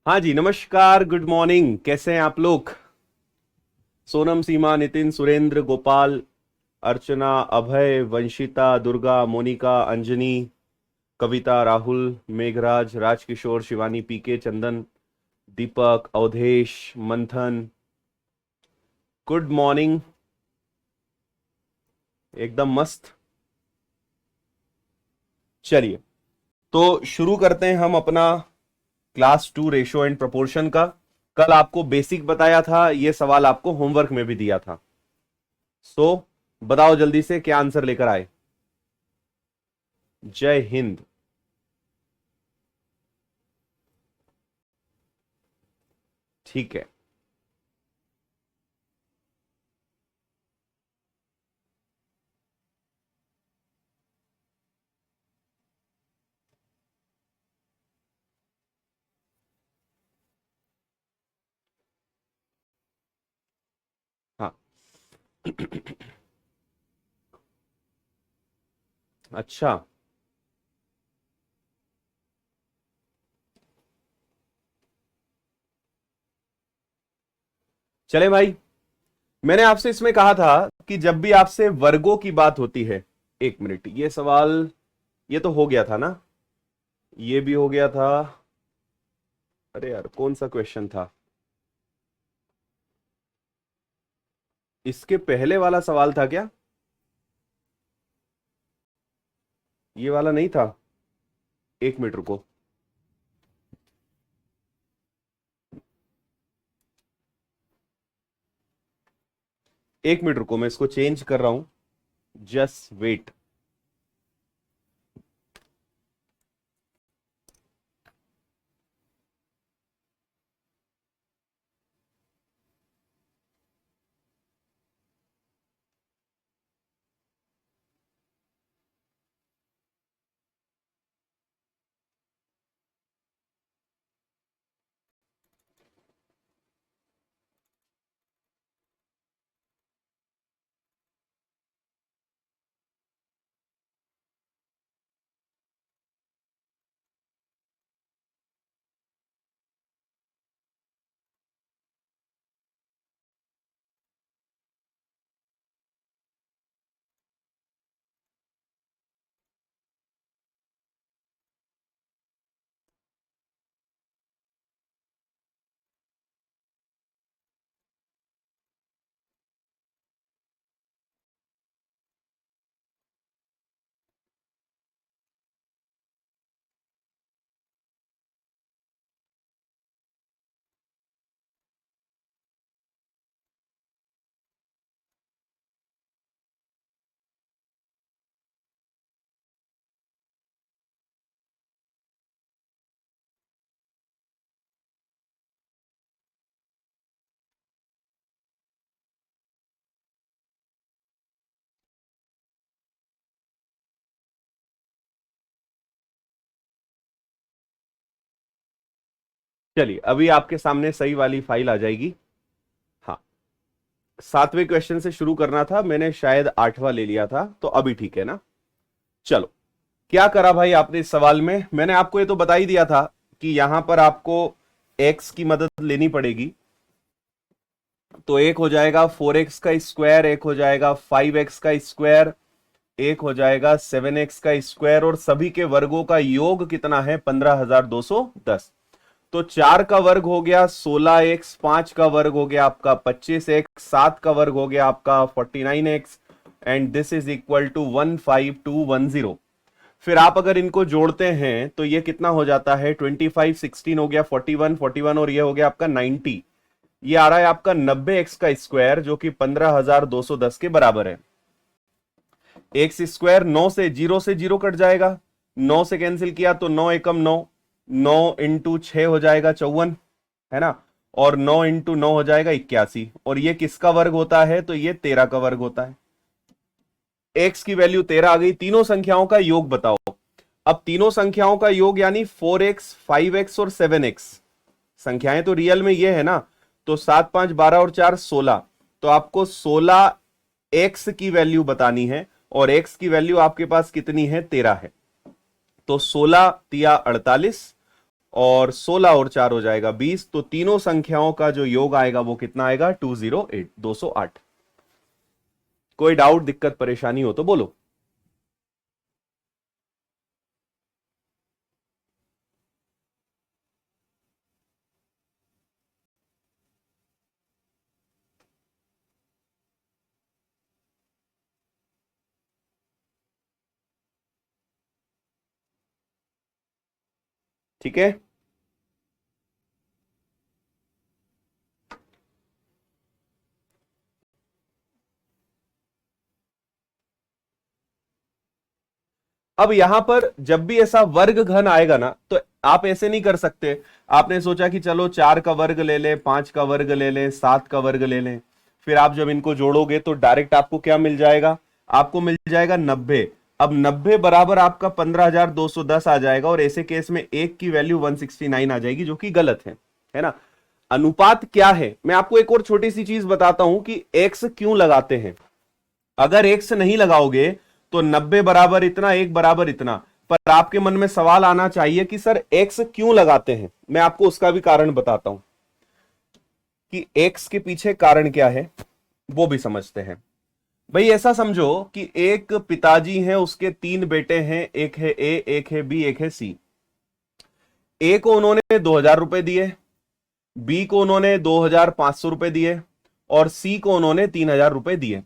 हाँ जी, नमस्कार, good morning. कैसे हैं आप लोग? सोनम, सीमा, नितिन, सुरेंद्र, गोपाल, अर्चना, अभय, वंशिता, दुर्गा, मोनिका, अंजनी, कविता, राहुल, मेघराज, राजकिशोर, शिवानी, पीके, चंदन, दीपक, अवधेश, मंथन, गुड मॉर्निंग। एकदम मस्त। चलिए, तो शुरू करते हैं हम अपना क्लास 2 रेशो एंड प्रोपोर्शन का। कल आपको बेसिक बताया था, यह सवाल आपको होमवर्क में भी दिया था। सो बताओ जल्दी से क्या आंसर लेकर आए। जय हिंद। ठीक है। हाँ। अच्छा, चले भाई। मैंने आपसे इसमें कहा था कि जब भी आपसे वर्गों की बात होती है, एक मिनट, ये सवाल, ये तो हो गया था ना, ये भी हो गया था। अरे यार, कौन सा क्वेश्चन था? इसके पहले वाला सवाल था क्या? ये वाला नहीं था। एक मिनट रुको। एक मिनट रुको, मैं इसको चेंज कर रहा हूं। Just wait. चलिए अभी आपके सामने सही वाली फाइल आ जाएगी। हाँ, 7वें क्वेश्चन से शुरू करना था, मैंने शायद 8वां ले लिया था, तो अभी ठीक है ना। चलो, क्या करा भाई आपने इस सवाल में, मैंने आपको ये तो बता ही दिया था कि यहां पर आपको x की मदद लेनी पड़ेगी। तो एक हो जाएगा 4x का स्क्वायर, एक हो जाएगा 5x का स्क्वायर, एक हो जाएगा 7x का स्क्वायर, और सभी के वर्गों का योग कितना है 15,210। तो 4 का वर्ग हो गया 16x, 5 का वर्ग हो गया आपका 25x, 7 का वर्ग हो गया आपका 49x, and this is equal to 15210। फिर आप अगर इनको जोड़ते हैं तो ये कितना हो जाता है, 25 16 हो गया 41 41, और ये हो गया आपका 90। ये आ रहा है आपका 90x का स्क्वायर, जो कि 15,210 के बराबर है। एक्स स्क्वायर 9 से 0 कट जाएगा, 9 से कैंसिल किया तो 9 एकम 9, 9 इंटू 6 हो जाएगा 54, है ना, और 9 इंटू 9 हो जाएगा 81। और ये किसका वर्ग होता है, तो ये 13 का वर्ग होता है। एक्स की वैल्यू 13 आ गई। तीनों संख्याओं का योग बताओ। अब तीनों संख्याओं का योग यानी 4x, 5x और 7x, संख्याएं तो रियल में ये है ना, तो 7 5 12 और 4 16, तो आपको 16x की वैल्यू बतानी है, और x की वैल्यू आपके पास कितनी है, 13 है। तो 16 तिया 48, और 16 और 4 हो जाएगा 20। तो तीनों संख्याओं का जो योग आएगा वो कितना आएगा, 208 208। कोई डाउट, दिक्कत, परेशानी हो तो बोलो। ठीक है, अब यहां पर जब भी ऐसा वर्ग घन आएगा ना, तो आप ऐसे नहीं कर सकते। आपने सोचा कि चलो 4 का वर्ग ले ले, 5 का वर्ग ले ले, 7 का वर्ग ले ले, फिर आप जब इनको जोड़ोगे तो डायरेक्ट आपको क्या मिल जाएगा, आपको मिल जाएगा 90। अब 90 बराबर आपका 15,210 आ जाएगा, और ऐसे केस में एक की वैल्यू 169 आ जाएगी, जो कि गलत है ना। अनुपात क्या है, मैं आपको एक और छोटी सी चीज बताता हूं कि एक्स क्यों लगाते हैं। अगर एक्स नहीं लगाओगे तो 90 बराबर इतना, एक बराबर इतना, पर आपके मन में सवाल आना चाहिए कि सर एक्स क्यों लगाते हैं। मैं आपको उसका भी कारण बताता हूं कि एक्स के पीछे कारण क्या है, वो भी समझते हैं। भाई ऐसा समझो कि एक पिताजी हैं, उसके 3 बेटे हैं, एक है ए, एक है बी, एक है सी। ए को उन्होंने 2,000 रुपए दिए, बी को उन्होंने 2,500 रुपए दिए, और सी को उन्होंने 3,000 रुपए दिए।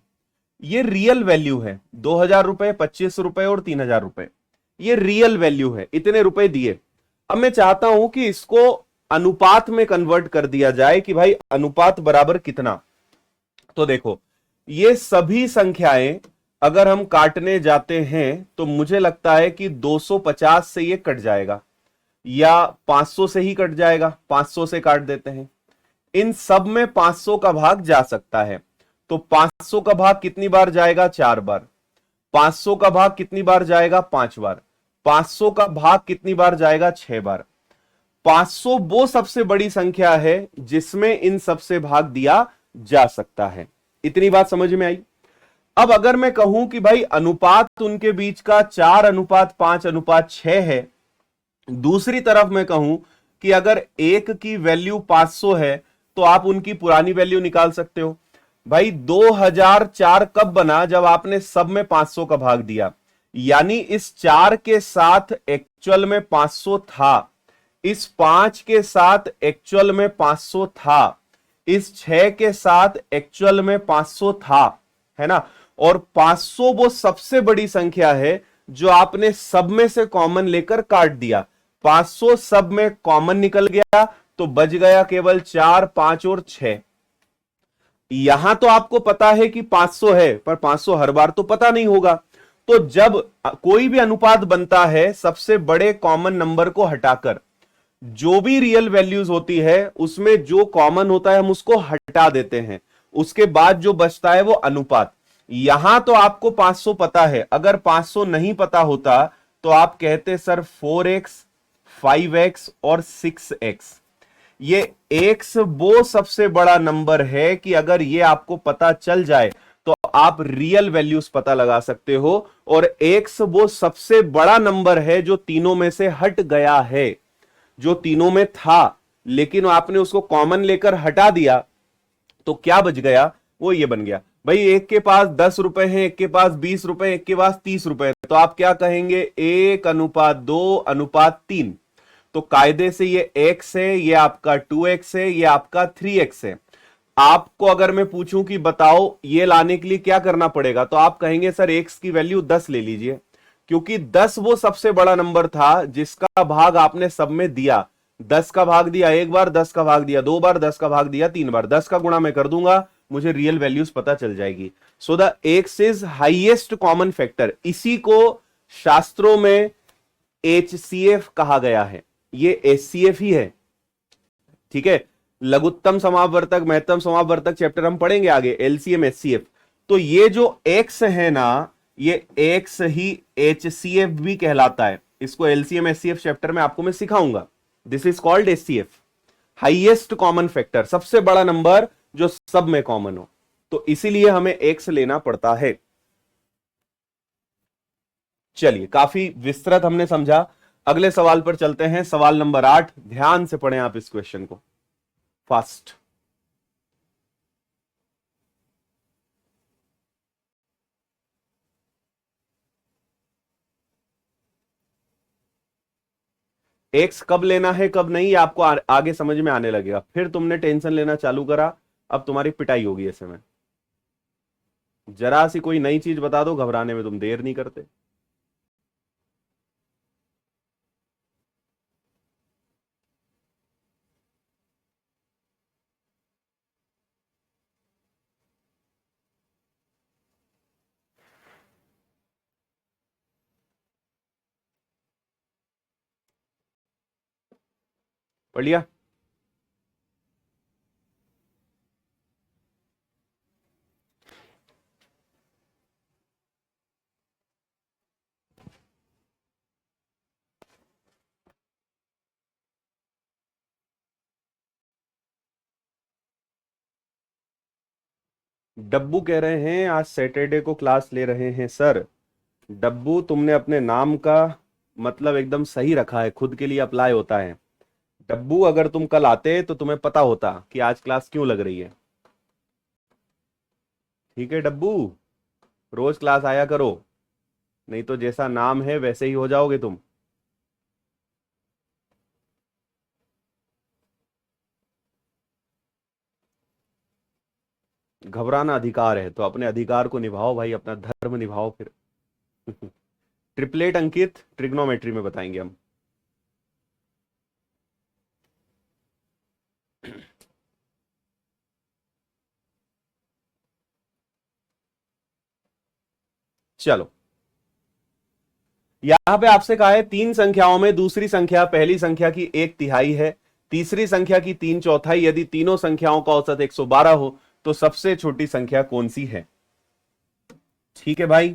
ये रियल वैल्यू है, 2,000 रुपए, 25 रुपए और 3,000 रुपए, ये रियल वैल्यू है, इतने रुपए दिए। अब मैं चाहता हूं कि इसको अनुपात में कन्वर्ट कर दिया जाए कि भाई अनुपात बराबर कितना। तो देखो, ये सभी संख्याएं अगर हम काटने जाते हैं तो मुझे लगता है कि 250 से ये कट जाएगा, या 500 से ही कट जाएगा, 500 से काट देते हैं। इन सब में 500 का भाग जा सकता है, तो 500 का भाग कितनी बार जाएगा, 4 बार। 500 का भाग कितनी बार जाएगा, 5 बार। 500 का भाग कितनी बार जाएगा, 6 बार। 500 वो सबसे बड़ी संख्या है जिसमें इन सबसे भाग दिया जा सकता है। इतनी बात समझ में आई। अब अगर मैं कहूं कि भाई अनुपात उनके बीच का 4:5:6 है, दूसरी तरफ मैं कहूं कि अगर एक की वैल्यू 500 है, तो आप उनकी पुरानी वैल्यू निकाल सकते हो। भाई 2004 कब बना, जब आपने सब में 500 का भाग दिया, यानी इस 4 के साथ एक्चुअल में 500 था, इस 5 के साथ एक्चुअल में 500 था, इस 6 के साथ एक्चुअल में 500 था, है ना। और 500 वो सबसे बड़ी संख्या है जो आपने सब में से कॉमन लेकर काट दिया। 500 सब में कॉमन निकल गया, तो बच गया केवल 4, 5 और 6। यहां तो आपको पता है कि 500 है, पर 500 हर बार तो पता नहीं होगा। तो जब कोई भी अनुपात बनता है, सबसे बड़े कॉमन नंबर को हटाकर जो भी रियल वैल्यूज होती है उसमें जो कॉमन होता है हम उसको हटा देते हैं, उसके बाद जो बचता है वो अनुपात। यहां तो आपको 500 पता है, अगर 500 नहीं पता होता तो आप कहते सर 4x, 5x और 6x। ये एक्स वो सबसे बड़ा नंबर है कि अगर ये आपको पता चल जाए तो आप रियल वैल्यूज पता लगा सकते हो, और एक्स वो सबसे बड़ा नंबर है जो तीनों में से हट गया है, जो तीनों में था लेकिन आपने उसको कॉमन लेकर हटा दिया, तो क्या बच गया, वो ये बन गया। भाई एक के पास 10 रुपए हैं, एक के पास 20 रुपए, एक के पास 30 रुपए है, तो आप क्या कहेंगे, 1:2:3। तो कायदे से ये x है, ये आपका 2x है, ये आपका 3x है। आपको अगर मैं पूछूं कि बताओ ये लाने के लिए क्या करना पड़ेगा, तो आप कहेंगे सर x की वैल्यू 10 ले लीजिए, क्योंकि 10 वो सबसे बड़ा नंबर था जिसका भाग आपने सब में दिया। 10 का भाग दिया एक बार, 10 का भाग दिया दो बार, 10 का भाग दिया तीन बार, 10 का गुणा मैं कर दूंगा, मुझे रियल वैल्यूज पता चल जाएगी। So the x is highest common factor. इसी को शास्त्रों में HCF कहा गया है, ये HCF ही है, ठीक है। लघुत्तम समापवर्तक, महत्तम समापवर्तक चैप्टर हम पढ़ेंगे आगे, LCM HCF। तो ये जो x है ना, ये x ही HCF भी कहलाता है। इसको LCM HCF चैप्टर में आपको मैं सिखाऊंगा। This is called HCF, highest common factor, सबसे बड़ा नंबर जो सब में कॉमन हो, तो इसीलिए हमें x लेना पड़ता है। चलिए, काफी विस्तृत हमने समझा। अगले सवाल पर चलते हैं, सवाल नंबर 8। ध्यान से पढ़ें आप इस क्वेश्चन को, फास्ट। एक्स कब लेना है कब नहीं, ये आपको आगे समझ में आने लगेगा। फिर तुमने टेंशन लेना चालू करा, अब तुम्हारी पिटाई होगी ऐसे में। जरा सी कोई नई चीज बता दो, घबराने में तुम देर नहीं करते। पढ़ लिया? डब्बू कह रहे हैं आज सैटरडे को क्लास ले रहे हैं सर। डब्बू, तुमने अपने नाम का मतलब एकदम सही रखा है, खुद के लिए अप्लाई होता है। डब्बू, अगर तुम कल आते तो तुम्हें पता होता कि आज क्लास क्यों लग रही है। ठीक है डब्बू, रोज क्लास आया करो, नहीं तो जैसा नाम है वैसे ही हो जाओगे तुम। घबराना अधिकार है, तो अपने अधिकार को निभाओ भाई, अपना धर्म निभाओ फिर। ट्रिपलेट अंकित ट्रिग्नोमेट्री में बताएंगे हम। चलो, यहां पे आपसे कहा है तीन संख्याओं में दूसरी संख्या पहली संख्या की 1/3 है, तीसरी संख्या की 3/4। यदि तीनों संख्याओं का औसत 112 हो तो सबसे छोटी संख्या कौन सी है। ठीक है भाई,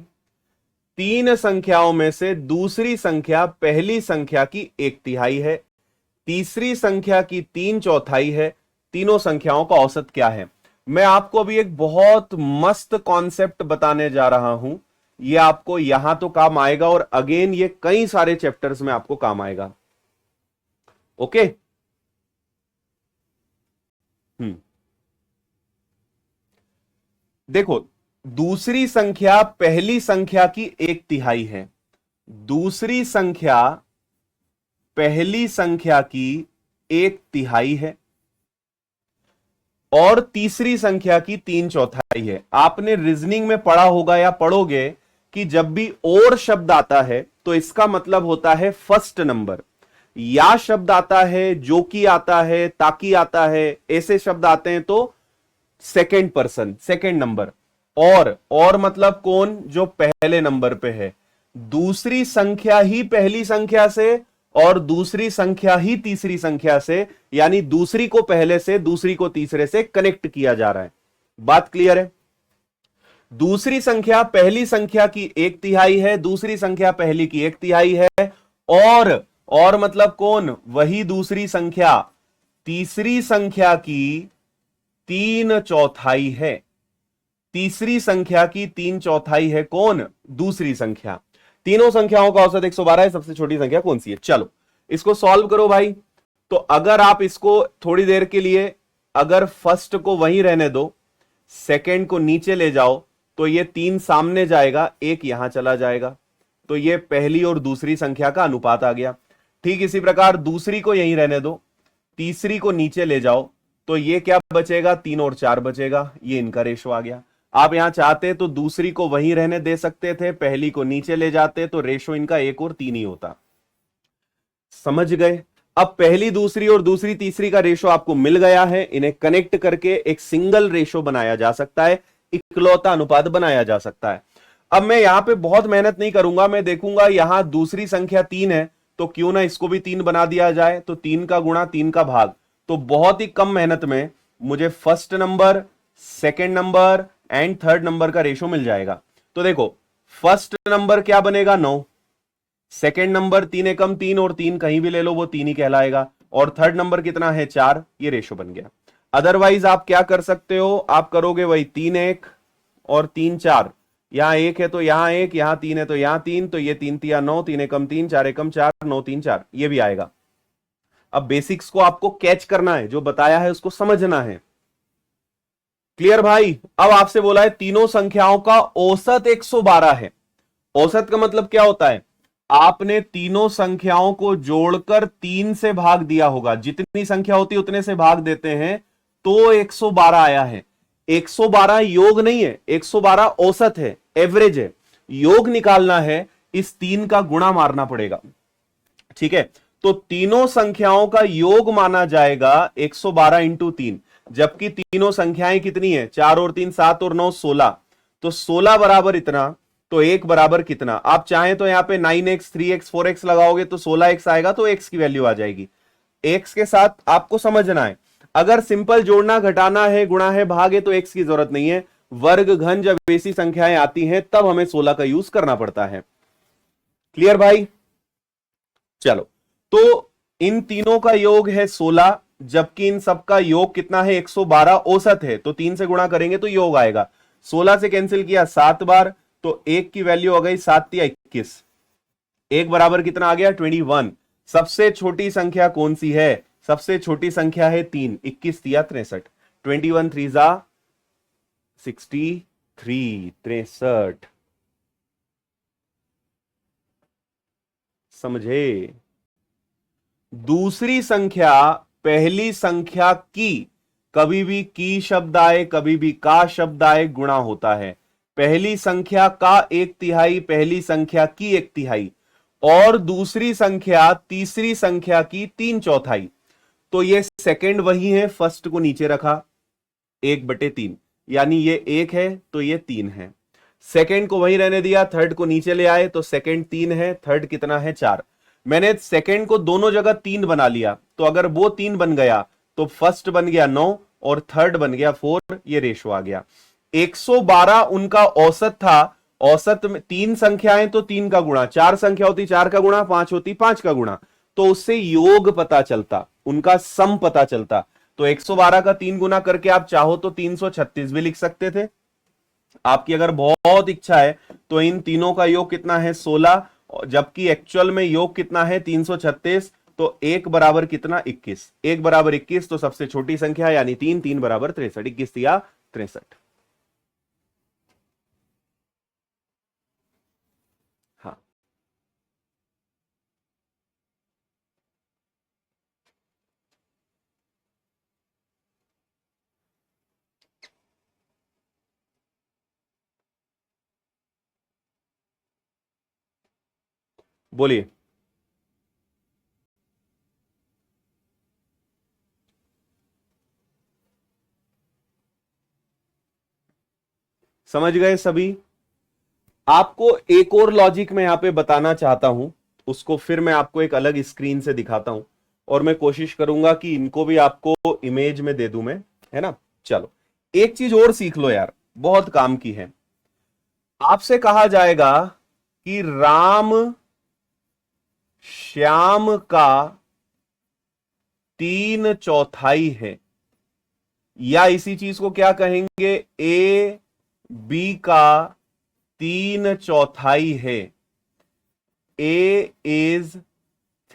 तीन संख्याओं में से दूसरी संख्या पहली संख्या की 1/3 है, तीसरी संख्या की 3/4 है, तीनों संख्याओं का औसत क्या है। मैं आपको अभी एक बहुत मस्त कॉन्सेप्ट बताने जा रहा हूं, ये आपको यहां तो काम आएगा और अगेन ये कई सारे चैप्टर्स में आपको काम आएगा। ओके, देखो, दूसरी संख्या पहली संख्या की 1/3 है, दूसरी संख्या पहली संख्या की 1/3 है, और तीसरी संख्या की 3/4 है। आपने रीजनिंग में पढ़ा होगा या पढ़ोगे कि जब भी और शब्द आता है तो इसका मतलब होता है फर्स्ट नंबर, या शब्द आता है, जो कि आता है, ताकि आता है, ऐसे शब्द आते हैं तो सेकेंड पर्सन, सेकेंड नंबर। और मतलब कौन, जो पहले नंबर पे है। दूसरी संख्या ही पहली संख्या से और दूसरी संख्या ही तीसरी संख्या से, यानी दूसरी को पहले से दूसरी को तीसरे से कनेक्ट किया जा रहा है। बात क्लियर है? दूसरी संख्या पहली संख्या की 1/3 है, दूसरी संख्या पहली की 1/3 है, और मतलब कौन, वही दूसरी संख्या तीसरी संख्या की 3/4 है। तीसरी संख्या की 3/4 है कौन? दूसरी संख्या। तीनों संख्याओं का औसत 112 है, सबसे छोटी संख्या कौन सी है? चलो इसको सॉल्व करो भाई। तो अगर आप इसको थोड़ी देर के लिए अगर फर्स्ट को वहीं रहने दो, सेकंड को नीचे ले जाओ, तो ये 3 सामने जाएगा, 1 यहां चला जाएगा, तो ये पहली और दूसरी संख्या का अनुपात आ गया। ठीक इसी प्रकार दूसरी को यहीं रहने दो, तीसरी को नीचे ले जाओ, तो ये क्या बचेगा? 3 और 4 बचेगा, ये इनका रेशो आ गया। आप यहां चाहते तो दूसरी को वहीं रहने दे सकते थे, पहली को नीचे ले जाते तो रेशो इनका 1 और 3 ही होता। समझ गए? अब पहली दूसरी और दूसरी तीसरी का रेशो आपको मिल गया है, इन्हें कनेक्ट करके एक सिंगल रेशो बनाया जा सकता है, इकलौता अनुपात बनाया जा सकता है। अब मैं यहां पे बहुत मेहनत नहीं करूंगा, मैं देखूंगा यहां दूसरी संख्या 3 है, तो क्यों ना इसको भी 3 बना दिया जाए, तो 3 का गुणा 3 का भाग, तो बहुत ही कम मेहनत में मुझे first number, second number and third number का रेशो मिल जाएगा। तो देखो फर्स्ट नंबर क्या बनेगा? 9, सेकेंड नंबर 3 एकम 3 और 3 कहीं भी ले लो वो 3 ही कहलाएगा, और थर्ड नंबर कितना है? 4, ये रेशो बन गया। अदरवाइज आप क्या कर सकते हो? आप करोगे वही 3 1 और 3 4, यहां 1 है तो यहां 1, यहां 3 है तो यहां 3, तो ये 3 3 9, 3 एकम 3, 4 एकम 4, 9 3 4, ये भी आएगा। अब बेसिक्स को आपको कैच करना है, जो बताया है उसको समझना है। क्लियर भाई? अब आपसे बोला है तीनों संख्याओं का औसत 112 है। औसत का मतलब क्या होता है? आपने तीनों संख्याओं को जोड़कर 3 से भाग दिया होगा, जितनी संख्या होती है उतने से भाग देते हैं, तो 112 आया है। 112 योग नहीं है, 112 औसत है, एवरेज है। योग निकालना है, इस 3 का गुणा मारना पड़ेगा। ठीक है, तो तीनों संख्याओं का योग माना जाएगा 112 इंटू 3, जबकि तीनों संख्याएं कितनी है? 4 और 3 7 और 9 16, तो 16 बराबर इतना, तो 1 बराबर कितना? आप चाहें तो यहां पे 9x 3x 4x लगाओगे तो 16x आएगा, तो x की वैल्यू आ जाएगी। x के साथ आपको समझना है, अगर सिंपल जोड़ना घटाना है, गुणा है, भाग है, तो x की जरूरत नहीं है। वर्ग घन जब ऐसी संख्याएं आती हैं तब हमें 16 का यूज करना पड़ता है। क्लियर भाई? चलो, तो इन तीनों का योग है 16, जबकि इन सबका योग कितना है? 112 औसत है, तो 3 से गुणा करेंगे तो योग आएगा। 16 से कैंसिल किया 7 बार, तो 1 की वैल्यू हो गई 7 या 21, 1 बराबर कितना आ गया? 21। सबसे छोटी संख्या कौन सी है? सबसे छोटी संख्या है 3, 21 या 63, 21 3 जा 63, 63। समझे? दूसरी संख्या पहली संख्या की, कभी भी की शब्द आए, कभी भी का शब्द आए, गुणा होता है। पहली संख्या का 1/3, पहली संख्या की 1/3, और दूसरी संख्या तीसरी संख्या की 3/4। तो ये सेकंड वही है, फर्स्ट को नीचे रखा, 1/3, यानी ये 1 है तो ये 3 है। सेकंड को वहीं रहने दिया, थर्ड को नीचे ले आए, तो सेकंड 3 है, थर्ड कितना है? 4। मैंने सेकंड को दोनों जगह 3 बना लिया, तो अगर वो 3 बन गया तो फर्स्ट बन गया 9 और थर्ड बन गया 4, ये रेशो आ गया। 112 उनका औसत था। औसत में 3 संख्याएं तो 3 का गुणा, 4 संख्या होती 4 का गुणा, 5 होती 5 का गुणा, तो उससे योग पता चलता, उनका सम पता चलता। तो 112 का 3 गुना करके आप चाहो तो 336 भी लिख सकते थे। आपकी अगर बहुत इच्छा है तो इन तीनों का योग कितना है? 16, जबकि एक्चुअल में योग कितना है? 336। तो 1 बराबर कितना? 21। 1 बराबर 21, तो सबसे छोटी संख्या यानी 3, 3 बराबर 63, 21 या 63। हाँ, बोलिए। समझ गए सभी? आपको एक और लॉजिक मैं यहां पे बताना चाहता हूं, उसको फिर मैं आपको एक अलग स्क्रीन से दिखाता हूं, और मैं कोशिश करूंगा कि इनको भी आपको इमेज में दे दूं मैं, है ना? चलो, एक चीज और सीख लो यार, बहुत काम की है। आपसे कहा जाएगा कि राम श्याम का 3/4 है, या इसी चीज को क्या कहेंगे, ए बी का 3/4 है। ए इज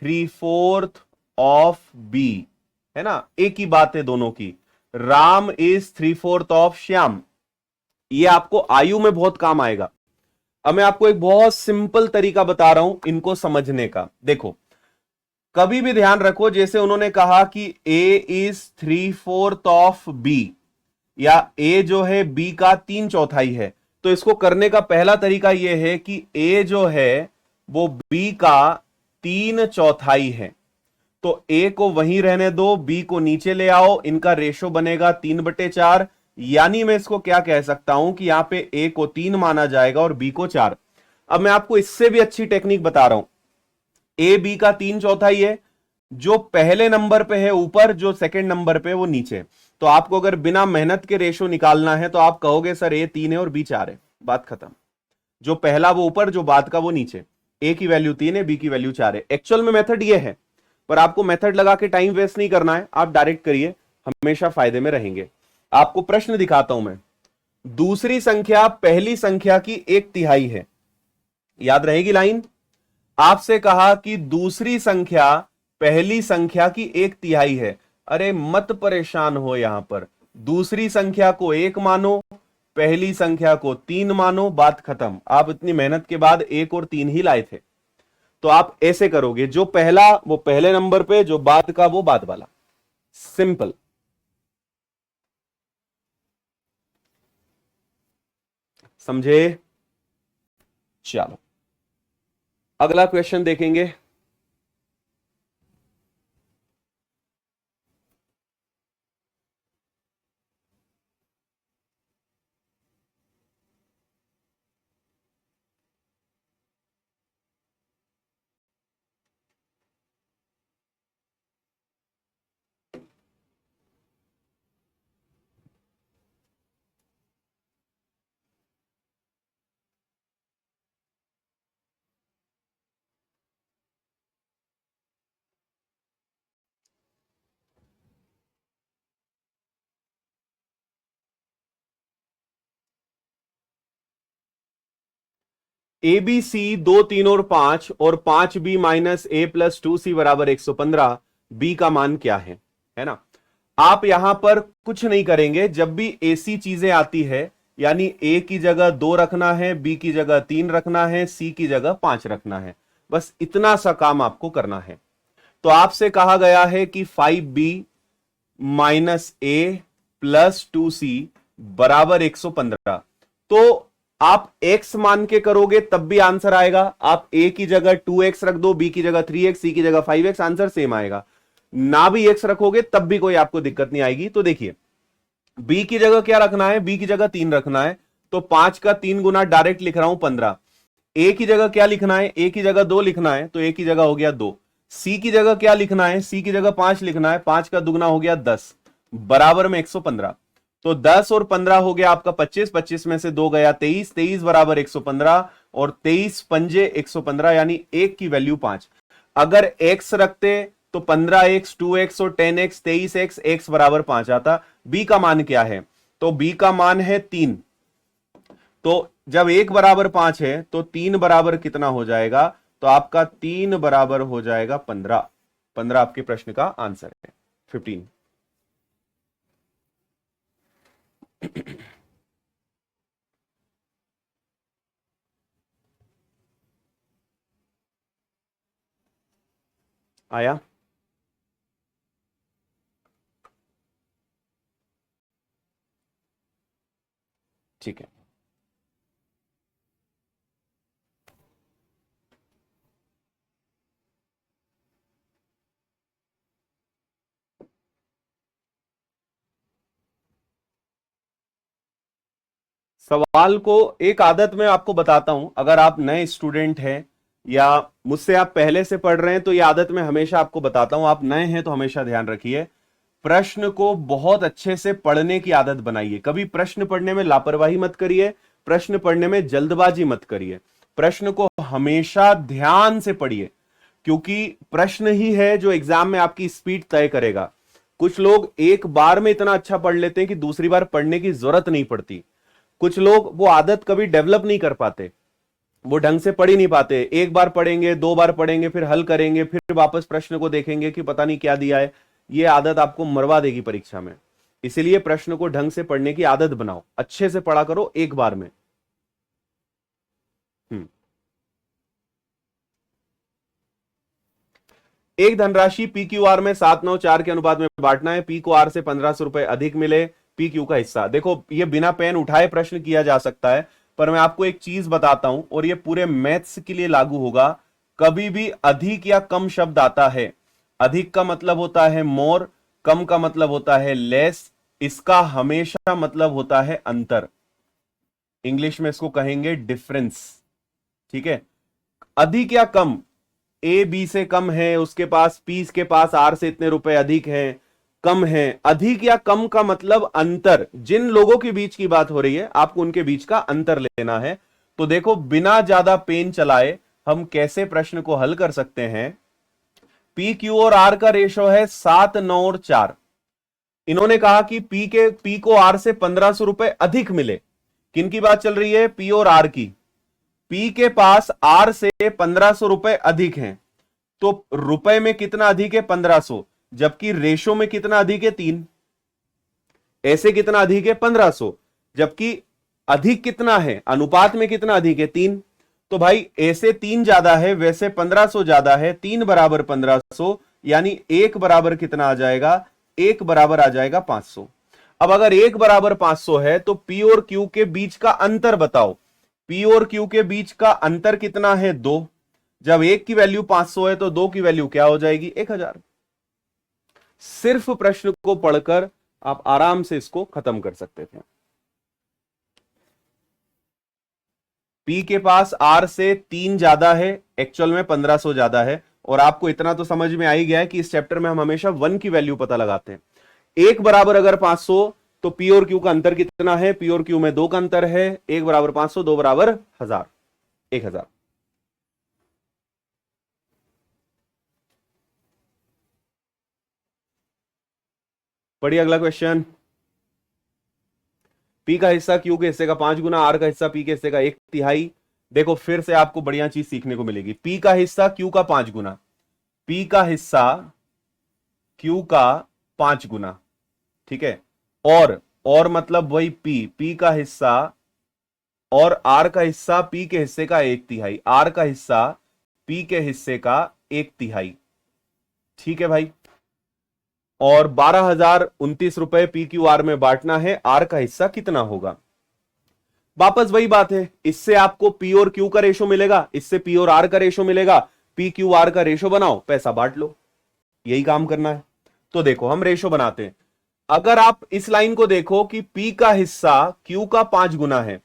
3/4 ऑफ बी, है ना, एक ही बात है दोनों की। Ram is 3/4 of Shyam. ये आपको आयु में बहुत काम आएगा। अब मैं आपको एक बहुत सिंपल तरीका बता रहा हूं इनको समझने का। देखो, कभी भी ध्यान रखो, जैसे उन्होंने कहा कि ए इज 3/4 ऑफ बी, या ए जो है बी का 3/4 है, तो इसको करने का पहला तरीका यह है कि ए जो है वो बी का 3/4 है, तो ए को वहीं रहने दो, बी को नीचे ले आओ, इनका रेशो बनेगा 3/4। यानी मैं इसको क्या कह सकता हूं कि यहां पे ए को 3 माना जाएगा और बी को 4। अब मैं आपको इससे भी अच्छी टेक्निक बता रहा हूं। ए बी का 3/4 है, जो पहले नंबर पे है ऊपर, जो सेकंड नंबर पे वो नीचे। तो आपको अगर बिना मेहनत के रेशो निकालना है तो आप कहोगे सर ए 3 है और बी 4 है, बात खत्म। जो पहला वो ऊपर, जो बाद का वो नीचे। ए की वैल्यू 3 है, बी की वैल्यू 4 है। एक्चुअल में मेथड ये है, पर आपको मेथड लगा के टाइम वेस्ट नहीं करना है, आप डायरेक्ट करिए, हमेशा फायदे में रहेंगे। आपको प्रश्न दिखाता हूं मैं। दूसरी संख्या पहली संख्या की 1/3 है, याद रहेगी लाइन। आपसे कहा कि दूसरी संख्या पहली संख्या की 1/3 है। अरे मत परेशान हो, यहां पर दूसरी संख्या को 1 मानो, पहली संख्या को 3 मानो, बात खत्म। आप इतनी मेहनत के बाद 1 और 3 ही लाए थे, तो आप ऐसे करोगे, जो पहला वो पहले नंबर पे, जो बाद का वो बाद वाला। सिंपल। समझे? चलो अगला क्वेश्चन देखेंगे। ए बी सी 2, 3 और 5 और 5b माइनस ए प्लस 2c बराबर 115, बी का मान क्या है ना। आप यहां पर कुछ नहीं करेंगे, जब भी ऐसी चीजें आती है, यानी ए की जगह 2 रखना है, बी की जगह 3 रखना है, सी की जगह 5 रखना है, बस इतना सा काम आपको करना है। तो आपसे कहा गया है कि 5b माइनस ए प्लस 2c बराबर 115, तो आप x मान के करोगे तब भी आंसर आएगा। आप a की जगह 2x रख दो, b की जगह 3x, c की जगह 5x, आंसर सेम आएगा। ना भी x रखोगे तब भी कोई आपको दिक्कत नहीं आएगी। तो देखिए, b की जगह क्या रखना है, b की जगह 3 रखना है, तो 5 का 3 गुना डायरेक्ट लिख रहा हूं 15। a की जगह क्या लिखना है, a की जगह 2 लिखना है, तो a की जगह हो गया 2। c की जगह क्या लिखना है, c की जगह 5 लिखना है, 5 का दुगना हो गया 10, बराबर में 115। तो 10 और 15 हो गया आपका 25, 25 में से 2 गया 23, 23 बराबर 115, और 23 पंजे 115, यानी 1 की वैल्यू 5। अगर x रखते तो 15x, 2x और 10x, 23x, x बराबर 5 आता। b का मान क्या है, तो b का मान है 3। तो जब 1 बराबर 5 है तो 3 बराबर कितना हो जाएगा, तो आपका 3 बराबर हो जाएगा 15। 15 आपके प्रश्न का आंसर है, 15। आया? ठीक है। सवाल को एक आदत में आपको बताता हूं, अगर आप नए स्टूडेंट हैं या मुझसे आप पहले से पढ़ रहे हैं, तो यह आदत मैं हमेशा आपको बताता हूं। आप नए हैं तो हमेशा ध्यान रखिए, प्रश्न को बहुत अच्छे से पढ़ने की आदत बनाइए। कभी प्रश्न पढ़ने में लापरवाही मत करिए, प्रश्न पढ़ने में जल्दबाजी मत करिए, प्रश्न को हमेशा ध्यान से पढ़िए। क्योंकि प्रश्न ही है जो एग्जाम में आपकी स्पीड तय करेगा। कुछ लोग एक बार में इतना अच्छा पढ़ लेते हैं कि दूसरी बार पढ़ने की जरूरत नहीं पड़ती। कुछ लोग वो आदत कभी डेवलप नहीं कर पाते, वो ढंग से पढ़ ही नहीं पाते। एक बार पढ़ेंगे, दो बार पढ़ेंगे, फिर हल करेंगे, फिर वापस प्रश्न को देखेंगे कि पता नहीं क्या दिया है। ये आदत आपको मरवा देगी परीक्षा में। इसीलिए प्रश्न को ढंग से पढ़ने की आदत बनाओ, अच्छे से पढ़ा करो एक बार में। एक धनराशि पी क्यू आर में 794 के अनुपात में बांटना है। पी को आर से 1500 रुपए अधिक मिले, पी क्यू का हिस्सा। देखो, ये बिना पेन उठाए प्रश्न किया जा सकता है, पर मैं आपको एक चीज बताता हूं और ये पूरे मैथ्स के लिए लागू होगा। कभी भी अधिक या कम शब्द आता है, अधिक का मतलब होता है मोर, कम का मतलब होता है लेस, इसका हमेशा मतलब होता है अंतर। इंग्लिश में इसको कहेंगे डिफरेंस। ठीक है, अधिक या कम, ए बी से कम है, उसके पास पी के पास आर से इतने रुपए अधिक हैं, कम है। अधिक या कम का मतलब अंतर। जिन लोगों के बीच की बात हो रही है, आपको उनके बीच का अंतर लेना है। तो देखो, बिना ज्यादा पेन चलाए हम कैसे प्रश्न को हल कर सकते हैं। पी क्यू और आर का रेशो है 7, 9 और 4। इन्होंने कहा कि पी को आर से 1500 रुपए अधिक मिले। किन की बात चल रही है? पी और आर की। पी के पास आर से 1500 रुपए अधिक हैं, तो रुपए में कितना अधिक है? 1500, जबकि रेशो में कितना अधिक है? 3। ऐसे कितना अधिक है? 1500, जबकि अधिक कितना है? अनुपात में कितना अधिक है? 3। तो भाई ऐसे 3 ज्यादा है, वैसे 1500 ज्यादा है। 3 बराबर 1500, यानी 1 बराबर कितना आ जाएगा? 1 बराबर आ जाएगा 500। अब अगर 1 बराबर 500 है तो पी और क्यू के बीच का अंतर बताओ। पी और क्यू के बीच का अंतर कितना है? 2। जब 1 की वैल्यू 500 है तो 2 की वैल्यू क्या हो जाएगी? 1000। सिर्फ प्रश्न को पढ़कर आप आराम से इसको खत्म कर सकते थे। पी के पास आर से 3 ज्यादा है, एक्चुअल में 1500 ज्यादा है। और आपको इतना तो समझ में आ ही गया है कि इस चैप्टर में हम हमेशा 1 की वैल्यू पता लगाते हैं। 1 बराबर अगर 500 तो पी और क्यू का अंतर कितना है? पी और क्यू में 2 का अंतर है। 1 बराबर 500, 2 बराबर 1000, 1000। पढ़िए अगला क्वेश्चन। पी का हिस्सा क्यू के हिस्से का 5 गुना, आर का हिस्सा पी के हिस्से का 1/3। देखो, फिर से आपको बढ़िया चीज सीखने को मिलेगी। पी का हिस्सा क्यू का 5 गुना, पी का हिस्सा क्यू का 5 गुना। ठीक है, और मतलब वही पी का हिस्सा और आर का हिस्सा पी के हिस्से का 1/3, आर का हिस्सा पी के हिस्से का 1/3। ठीक है भाई, और 12,029 रुपए पी क्यू आर में बांटना है। आर का हिस्सा कितना होगा? वापस वही बात है, इससे आपको पी और क्यू का रेशो मिलेगा, इससे पी और आर का रेशो मिलेगा। पी क्यू आर का रेशो बनाओ, पैसा बांट लो, यही काम करना है। तो देखो, हम रेशो बनाते हैं। अगर आप इस लाइन को देखो कि पी का हिस्सा क्यू का 5 गुना है,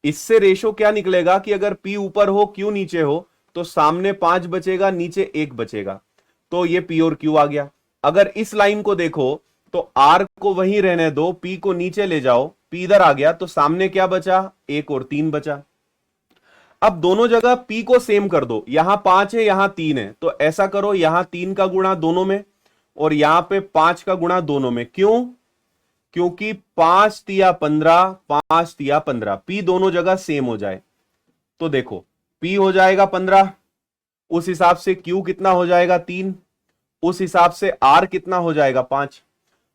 इससे रेशो क्या निकलेगा कि अगर पी ऊपर हो क्यू नीचे हो तो सामने 5 बचेगा, नीचे 1 बचेगा। तो ये पी और क्यू आ गया। अगर इस लाइन को देखो तो आर को वहीं रहने दो, पी को नीचे ले जाओ, पी इधर आ गया, तो सामने क्या बचा? 1 और 3 बचा। अब दोनों जगह पी को सेम कर दो, यहां 5 है, यहां 3 है, तो ऐसा करो, यहां 3 का गुणा दोनों में और यहां पे 5 का गुणा दोनों में। क्यों? क्योंकि 5 तिया 15, 5 तिया 15, पी दोनों जगह सेम हो जाए। तो देखो, पी हो जाएगा 15, उस हिसाब से क्यू कितना हो जाएगा? 3, उस हिसाब से आर कितना हो जाएगा? 5।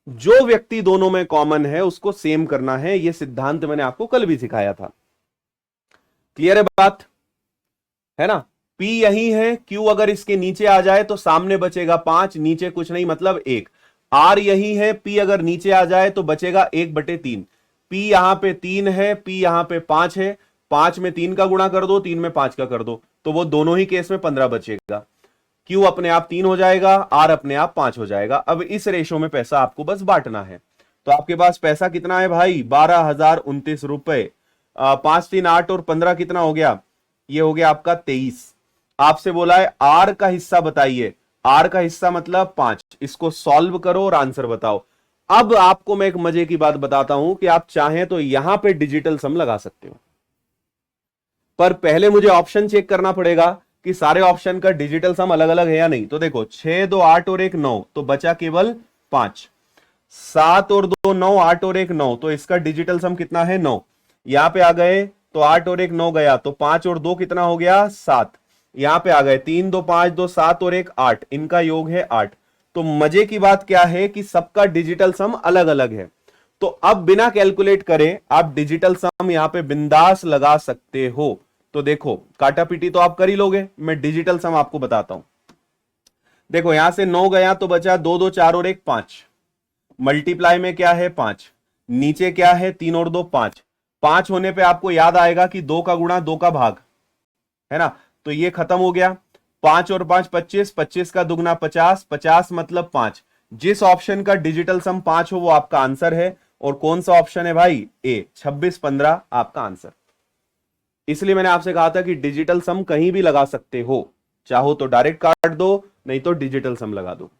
जो व्यक्ति दोनों में कॉमन है उसको सेम करना है। यह सिद्धांत मैंने आपको कल भी सिखाया था। क्लियर है बात? है ना? पी यही है, क्यू अगर इसके नीचे आ जाए तो सामने बचेगा 5, नीचे कुछ नहीं, मतलब 1। आर यही है, पी अगर नीचे आ जाए तो बचेगा 1/3। पी यहां पे 3 है, पी यहां पे 5 है, 5 में 3 का गुणा कर दो, 3 में 5 का कर दो, तो वो दोनों ही केस में 15 बचेगा। क्यू अपने आप 3 हो जाएगा, आर अपने आप 5 हो जाएगा। अब इस रेशो में पैसा आपको बस बांटना है। तो आपके पास पैसा कितना है भाई? 12,029 रुपए। 5, 3, 8 और 15 कितना हो गया? ये हो गया आपका 23। आपसे बोला है आर का हिस्सा बताइए। आर का हिस्सा मतलब 5। इसको सॉल्व करो और आंसर बताओ। अब आपको मैं एक मजे की बात बताता हूं कि आप चाहें तो यहां पे डिजिटल सम लगा सकते हो, पर पहले मुझे ऑप्शन चेक करना पड़ेगा कि सारे ऑप्शन का डिजिटल सम अलग अलग है या नहीं। तो देखो 6 2 8 और 1 9, तो बचा केवल 5। 7 और 2 9, 8 और 1 9, तो इसका डिजिटल सम कितना है 9। यहां पे आ गए तो 8 और 1 9 गया, तो 5 और 2 कितना हो गया 7। यहां पे आ गए 3 2 5 2 7 और 1 8, इनका योग है 8। तो मजे की बात क्या है कि सबका डिजिटल सम अलग अलग है। तो अब बिना कैलकुलेट करे आप डिजिटल सम यहां पे बिंदास लगा सकते हो। तो देखो काटा पीटी तो आप कर ही लोगे, मैं डिजिटल सम आपको बताता हूं। देखो यहां से 9 गया तो बचा 2 2 4 और 1 5, मल्टीप्लाई में क्या है 5, नीचे क्या है 3 और 2 5। 5 होने पे आपको याद आएगा कि 2 का गुणा 2 का भाग है ना, तो ये खत्म हो गया। 5 और 5 25, 25 का दुगना 50, 50 मतलब 5। जिस ऑप्शन का डिजिटल सम 5 हो वो आपका आंसर है। और कौन सा ऑप्शन है भाई, ए 26 15 आपका आंसर। इसलिए मैंने आपसे कहा था कि डिजिटल सम कहीं भी लगा सकते हो, चाहो तो डायरेक्ट काट दो, नहीं तो डिजिटल सम लगा दो।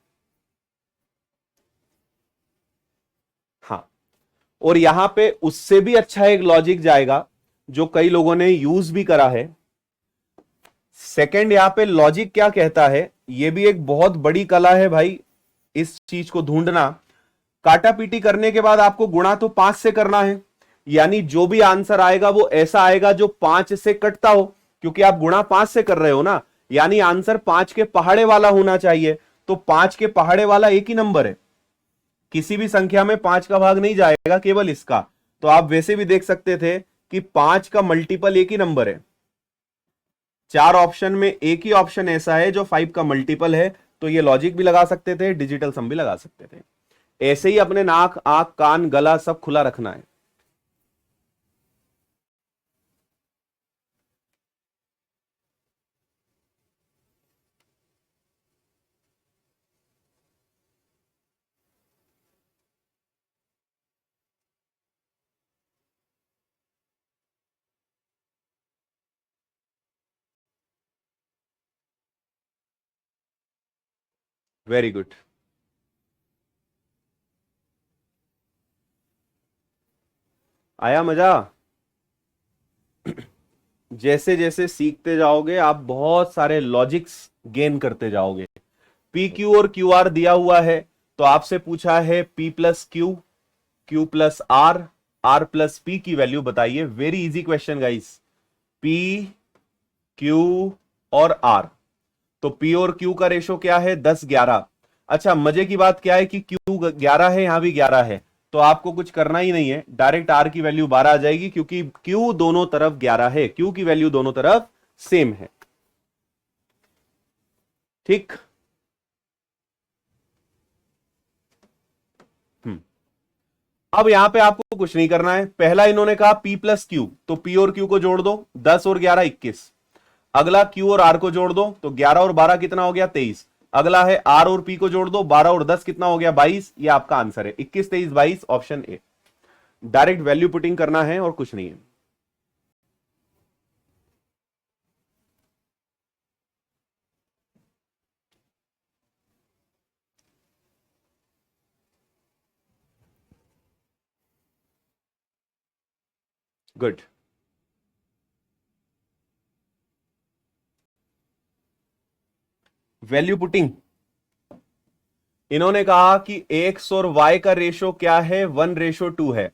हाँ, और यहां पे उससे भी अच्छा एक लॉजिक जाएगा जो कई लोगों ने यूज भी करा है। सेकंड, यहां पे लॉजिक क्या कहता है, यह भी एक बहुत बड़ी कला है भाई, इस चीज को ढूंढना। काटा पीटी करने के बाद आपको गुणा तो 5 से करना है, यानी जो भी आंसर आएगा वो ऐसा आएगा जो 5 से कटता हो, क्योंकि आप गुणा 5 से कर रहे हो ना, यानी आंसर 5 के पहाड़े वाला होना चाहिए। तो 5 के पहाड़े वाला एक ही नंबर है, किसी भी संख्या में 5 का भाग नहीं जाएगा, केवल इसका। तो आप वैसे भी देख सकते थे कि 5 का मल्टीपल एक ही नंबर है। 4 ऑप्शन में एक ही ऑप्शन ऐसा है जो 5 का मल्टीपल है। तो ये लॉजिक भी लगा सकते थे, डिजिटल सम भी लगा सकते थे। ऐसे ही अपने नाक आंख कान गला सब खुला रखना है। Very good. आया मजा। जैसे जैसे सीखते जाओगे आप बहुत सारे लॉजिक्स गेन करते जाओगे। पी क्यू और क्यू आर दिया हुआ है, तो आपसे पूछा है P plus Q, Q plus R, R plus P की वैल्यू बताइए। Very easy question guys. P Q और आर, तो पी और क्यू का रेशो क्या है 10 11। अच्छा मजे की बात क्या है कि क्यू 11 है, यहां भी 11 है, तो आपको कुछ करना ही नहीं है, डायरेक्ट आर की वैल्यू 12 आ जाएगी, क्योंकि क्यू दोनों तरफ 11 है, क्यू की वैल्यू दोनों तरफ सेम है। ठीक। हम्म। अब यहां पे आपको कुछ नहीं करना है। पहला इन्होंने कहा पी प्लस क्यू, तो पी और क्यू को जोड़ दो, 10 और 11 21। अगला क्यू और आर को जोड़ दो, तो 11 और 12 कितना हो गया 23। अगला है आर और पी को जोड़ दो, 12 और 10 कितना हो गया 22। ये आपका आंसर है 21 23 22, option A. Direct value putting करना है और कुछ नहीं है। गुड। वैल्यू पुटिंग, इन्होंने कहा कि एक्स और वाई का रेशो क्या है 1:2 है,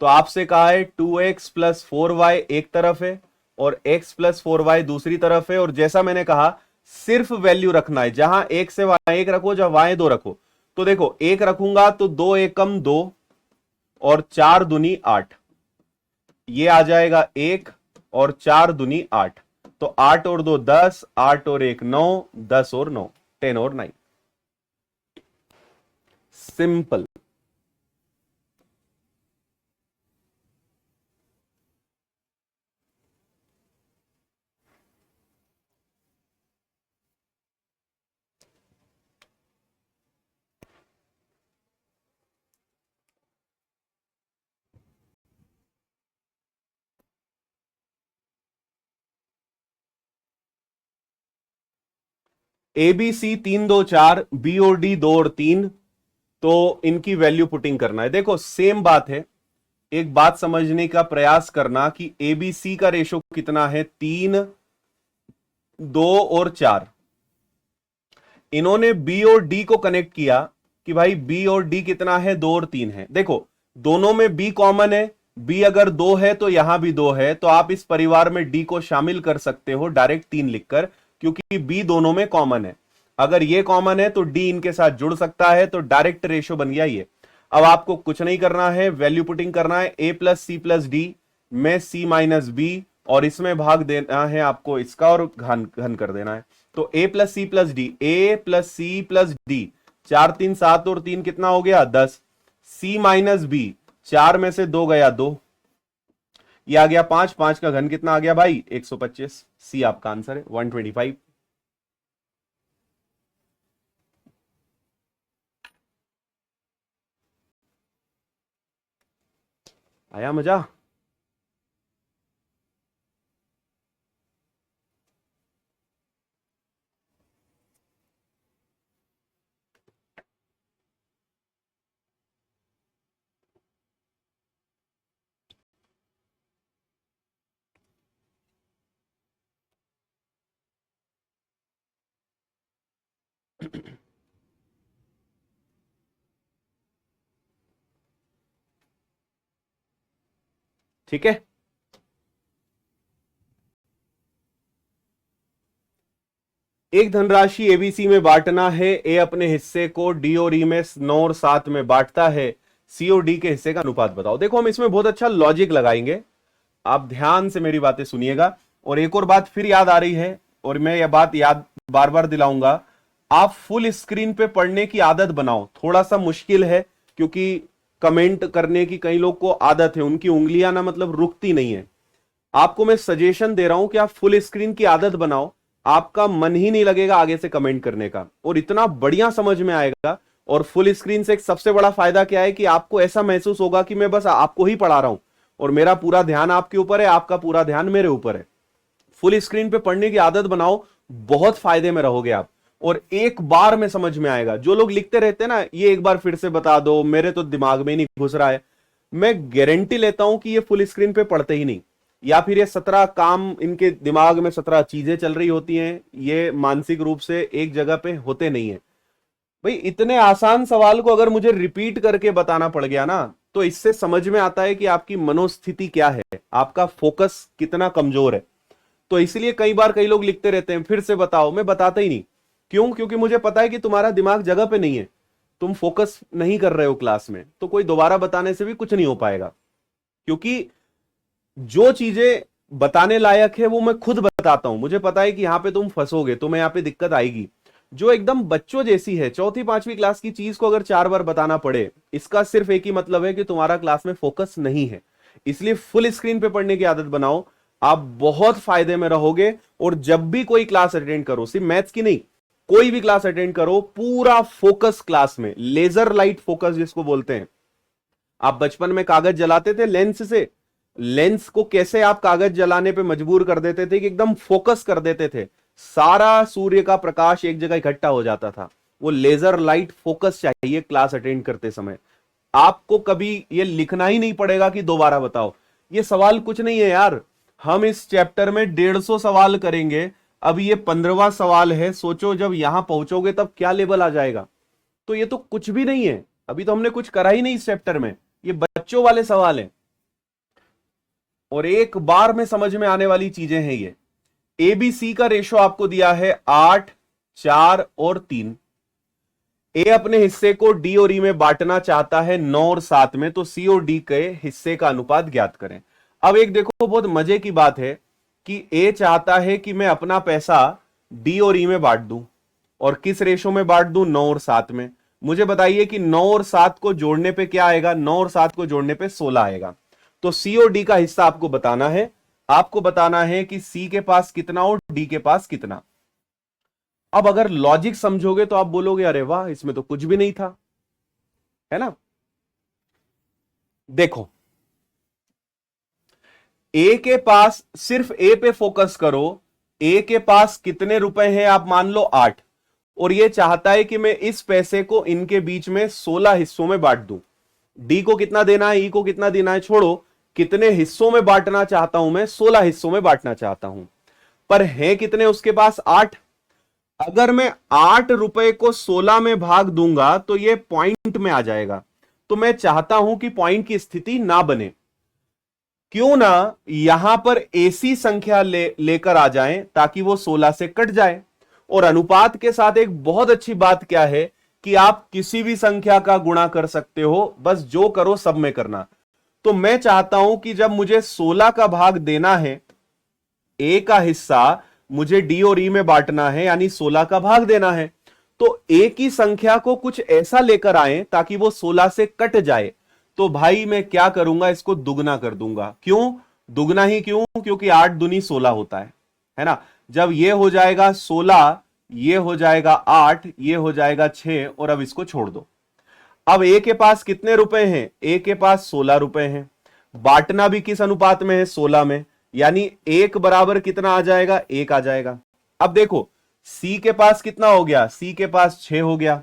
तो आपसे कहा है 2x प्लस 4y एक तरफ है और x प्लस 4y दूसरी तरफ है। और जैसा मैंने कहा सिर्फ वैल्यू रखना है, जहां एक से y एक रखो, जहां y 2 रखो। तो देखो एक रखूंगा तो 2 एकम 2 और 4 दूनी 8, ये आ जाएगा 1 और 4 दूनी 8, तो 8 और 2 10, 8 और 1 9, 10 और 9 10 और 9। Simple. A B C 3 2 4, B और डी 2 और 3, तो इनकी वैल्यू पुटिंग करना है। देखो सेम बात है, एक बात समझने का प्रयास करना कि एबीसी का रेशो कितना है 3 2 और 4, इन्होंने बी और डी को कनेक्ट किया कि भाई बी और डी कितना है, 2 और 3 है। देखो दोनों में बी कॉमन है, बी अगर 2 है तो यहां भी 2 है, तो आप इस परिवार में डी को शामिल कर सकते हो डायरेक्ट 3 लिखकर, क्योंकि बी दोनों में कॉमन है। अगर ये कॉमन है तो डी इनके साथ जुड़ सकता है, तो डायरेक्ट रेशो बन गया ये। अब आपको कुछ नहीं करना है, वैल्यू पुटिंग करना है, ए प्लस सी प्लस डी में सी माइनस बी, और इसमें भाग देना है आपको इसका और घन घन कर देना है। तो ए प्लस सी प्लस डी, ए प्लस सी प्लस डी, 4 3 7 और 3 कितना हो गया 10, सी माइनस बी, 4 में से 2 गया 2, ये आ गया 5, 5 का घन कितना आ गया भाई 125, सी आपका आंसर है 125। आया मजा? ठीक है, एक धनराशि एबीसी में बांटना है, ए अपने हिस्से को डी और ई में 9 और 7 में बांटता है, सी और डी के हिस्से का अनुपात बताओ। देखो हम इसमें बहुत अच्छा लॉजिक लगाएंगे, आप ध्यान से मेरी बातें सुनिएगा। और एक और बात फिर याद आ रही है, और मैं यह बात याद बार बार दिलाऊंगा, आप फुल स्क्रीन पे पढ़ने की आदत बनाओ। थोड़ा सा मुश्किल है क्योंकि कमेंट करने की कई लोग को आदत है, उनकी उंगलियां ना मतलब रुकती नहीं है। आपको मैं सजेशन दे रहा हूं कि आप फुल स्क्रीन की आदत बनाओ, आपका मन ही नहीं लगेगा आगे से कमेंट करने का, और इतना बढ़िया समझ में आएगा। और फुल स्क्रीन से एक सबसे बड़ा फायदा क्या है कि आपको ऐसा महसूस होगा कि मैं बस आपको ही पढ़ा रहा हूं और मेरा पूरा ध्यान आपके ऊपर है, आपका पूरा ध्यान मेरे ऊपर है। फुल स्क्रीन पे पढ़ने की आदत बनाओ, बहुत फायदे में रहोगे आप, और एक बार में समझ में आएगा। जो लोग लिखते रहते हैं ना, ये एक बार फिर से बता दो, मेरे तो दिमाग में ही नहीं घुस रहा है, मैं गारंटी लेता हूं कि ये फुल स्क्रीन पे पढ़ते ही नहीं, या फिर ये 17 काम इनके दिमाग में 17 चीजें चल रही होती हैं, ये मानसिक रूप से एक जगह पे होते नहीं है। भाई इतने आसान सवाल को अगर मुझे रिपीट करके बताना पड़ गया ना, तो इससे समझ में आता है कि आपकी मनोस्थिति क्या है, आपका फोकस कितना कमजोर है। तो इसलिए कई बार कई लोग लिखते रहते हैं फिर से बताओ, मैं बताता ही नहीं। क्यों? क्योंकि मुझे पता है कि तुम्हारा दिमाग जगह पे नहीं है, तुम फोकस नहीं कर रहे हो क्लास में, तो कोई दोबारा बताने से भी कुछ नहीं हो पाएगा। क्योंकि जो चीजें बताने लायक है वो मैं खुद बताता हूं, मुझे पता है कि यहां पे तुम फंसोगे, तुम्हें यहां पे दिक्कत आएगी। जो एकदम बच्चों जैसी है, चौथी पांचवी क्लास की चीज को अगर 4 बार बताना पड़े, इसका सिर्फ एक ही मतलब है कि तुम्हारा क्लास में फोकस नहीं है। इसलिए फुल स्क्रीन पे पढ़ने की आदत बनाओ, आप बहुत फायदे में रहोगे। और जब भी कोई क्लास अटेंड करो, सिर्फ मैथ्स की नहीं, कोई भी क्लास अटेंड करो, पूरा फोकस क्लास में, लेजर लाइट फोकस जिसको बोलते हैं। आप बचपन में कागज जलाते थे लेंस से, लेंस को कैसे आप कागज जलाने पे मजबूर कर देते थे कि एकदम फोकस कर देते थे, सारा सूर्य का प्रकाश एक जगह इकट्ठा हो जाता था। वो लेजर लाइट फोकस चाहिए क्लास अटेंड करते समय। आपको कभी ये लिखना ही नहीं पड़ेगा कि दोबारा बताओ, ये सवाल कुछ नहीं है यार। हम इस चैप्टर में 150 सवाल करेंगे, अब ये 15वां सवाल है। सोचो जब यहां पहुंचोगे तब क्या लेवल आ जाएगा। तो ये तो कुछ भी नहीं है, अभी तो हमने कुछ करा ही नहीं इस चैप्टर में, ये बच्चों वाले सवाल हैं और एक बार में समझ में आने वाली चीजें हैं ये। एबीसी का रेशो आपको दिया है 8, 4 और 3। ए अपने हिस्से को डी और ई में बांटना चाहता है 9 और 7 में, तो सी और डी के हिस्से का अनुपात ज्ञात करें। अब एक देखो बहुत मजे की बात है कि ए चाहता है कि मैं अपना पैसा डी और ई में बांट दूं, और किस रेशो में बांट दूं, 9 और 7 में। मुझे बताइए कि 9 और 7 को जोड़ने पे क्या आएगा, 9 और 7 को जोड़ने पे 16 आएगा। तो सी और डी का हिस्सा आपको बताना है, आपको बताना है कि सी के पास कितना और डी के पास कितना। अब अगर लॉजिक समझोगे तो आप बोलोगे अरे वाह, इसमें तो कुछ भी नहीं था, है ना। देखो ए के पास, सिर्फ ए पे फोकस करो, ए के पास कितने रुपए हैं, आप मान लो 8, और ये चाहता है कि मैं इस पैसे को इनके बीच में 16 हिस्सों में बांट दूं। डी को कितना देना है, ई को कितना देना है, छोड़ो, कितने हिस्सों में बांटना चाहता हूं मैं, 16 हिस्सों में बांटना चाहता हूं। पर है कितने उसके पास? 8। अगर मैं 8 रुपए को 16 में भाग दूंगा तो ये पॉइंट में आ जाएगा। तो मैं चाहता हूं कि पॉइंट की स्थिति ना बने। क्यों ना यहां पर ऐसी संख्या लेकर आ जाएं ताकि वो 16 से कट जाए। और अनुपात के साथ एक बहुत अच्छी बात क्या है कि आप किसी भी संख्या का गुणा कर सकते हो, बस जो करो सब में करना। तो मैं चाहता हूं कि जब मुझे 16 का भाग देना है, ए का हिस्सा मुझे डी और ई में बांटना है, यानी 16 का भाग देना है, तो ए की संख्या को कुछ ऐसा लेकर आए ताकि वो 16 से कट जाए। तो भाई मैं क्या करूंगा, इसको दुगना कर दूंगा। क्यों दुगना? ही क्यों? क्योंकि 8 दूनी 16 होता है ना। जब ये हो जाएगा 16, ये हो जाएगा 8, ये हो जाएगा 6, और अब इसको छोड़ दो। अब ए के पास कितने रुपए हैं? ए के पास 16 रुपए हैं। बांटना भी किस अनुपात में है? 16 में। यानी 1 बराबर कितना आ जाएगा? 1 आ जाएगा। अब देखो सी के पास कितना हो गया? सी के पास 6 हो गया।